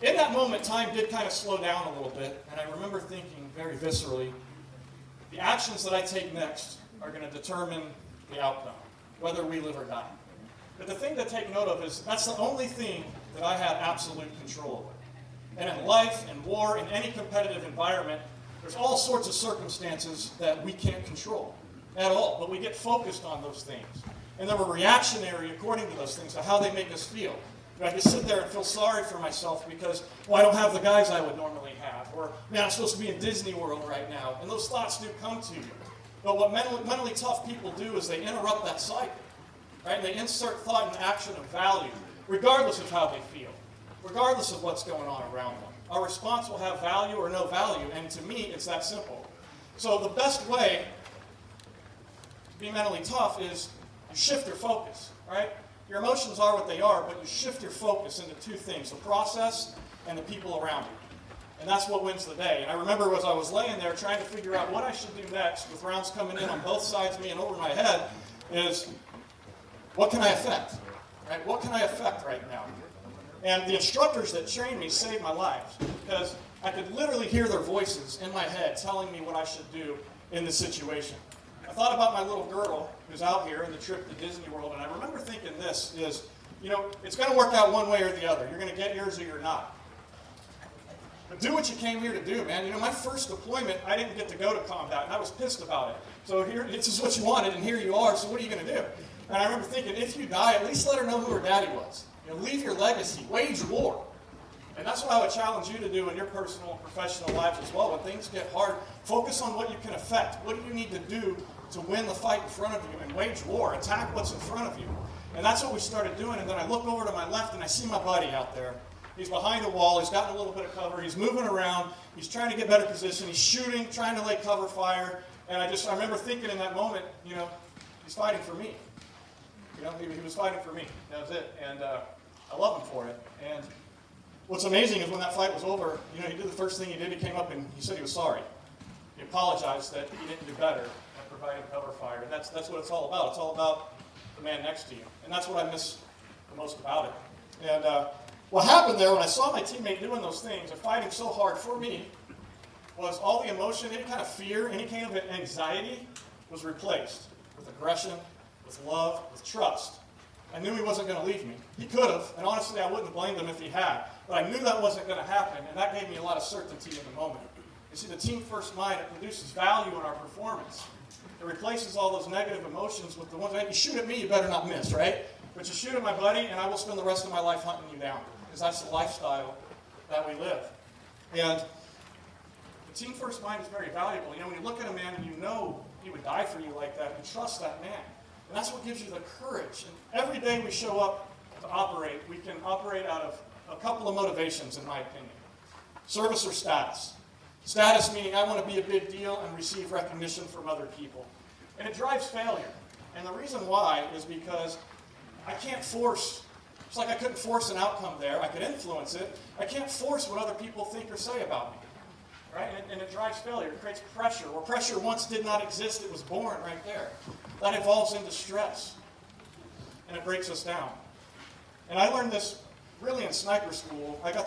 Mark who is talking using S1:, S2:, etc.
S1: In that moment, time did kind of slow down a little bit, and I remember thinking very viscerally, the actions that I take next are going to determine the outcome, whether we live or die. But the thing to take note of is that's the only thing that I had absolute control over. And in life, in war, in any competitive environment, there's all sorts of circumstances that we can't control at all, but we get focused on those things. And then we're reactionary according to those things, to how they make us feel. I can sit there and feel sorry for myself because, well, I don't have the guys I would normally have. Or, man, I'm supposed to be in Disney World right now. And those thoughts do come to you. But what mentally tough people do is they interrupt that cycle. Right? And they insert thought and action of value, regardless of how they feel, regardless of what's going on around them. Our response will have value or no value, and to me, it's that simple. So the best way to be mentally tough is you shift your focus, right? Your emotions are what they are, but you shift your focus into two things, the process and the people around you. And that's what wins the day. And I remember as I was laying there trying to figure out what I should do next with rounds coming in on both sides of me and over my head is, what can I affect? Right? What can I affect right now? And the instructors that trained me saved my life because I could literally hear their voices in my head telling me what I should do in this situation. I thought about my little girl who's out here in the trip to Disney World, and I remember thinking this is, it's going to work out one way or the other. You're going to get yours or you're not. But do what you came here to do, man. My first deployment, I didn't get to go to combat, and I was pissed about it. So here, this is what you wanted, and here you are, so what are you going to do? And I remember thinking, if you die, at least let her know who her daddy was. Leave your legacy. Wage war. And that's what I would challenge you to do in your personal and professional lives as well. When things get hard, focus on what you can affect. What do you need to do to win the fight in front of you and wage war? Attack what's in front of you. And that's what we started doing. And then I look over to my left and I see my buddy out there. He's behind a wall. He's gotten a little bit of cover. He's moving around. He's trying to get better position. He's shooting, trying to lay cover fire. And I remember thinking in that moment, he's fighting for me. He was fighting for me. That was it. And I love him for it. And what's amazing is when that fight was over, he did the first thing he did. He came up and he said he was sorry. He apologized that he didn't do better at providing cover fire. And that's what it's all about. It's all about the man next to you. And that's what I miss the most about it. And what happened there when I saw my teammate doing those things and fighting so hard for me was all the emotion, any kind of fear, any kind of anxiety was replaced with aggression, with love, with trust. I knew he wasn't going to leave me. He could have, and honestly, I wouldn't have blamed him if he had. But I knew that wasn't going to happen, and that gave me a lot of certainty in the moment. You see, the team first mind, it produces value in our performance. It replaces all those negative emotions with the ones, you shoot at me, you better not miss, right? But you shoot at my buddy, and I will spend the rest of my life hunting you down, because that's the lifestyle that we live. And the team first mind is very valuable. When you look at a man and you know he would die for you like that, you trust that man. And that's what gives you the courage. And every day we show up to operate, we can operate out of a couple of motivations, in my opinion. Service or status. Status meaning I want to be a big deal and receive recognition from other people. And it drives failure. And the reason why is because I can't force, it's like I couldn't force an outcome there. I could influence it. I can't force what other people think or say about me. Right? And it drives failure. It creates pressure. Where pressure once did not exist, it was born right there. That evolves into stress. And it breaks us down. And I learned this really in sniper school. I got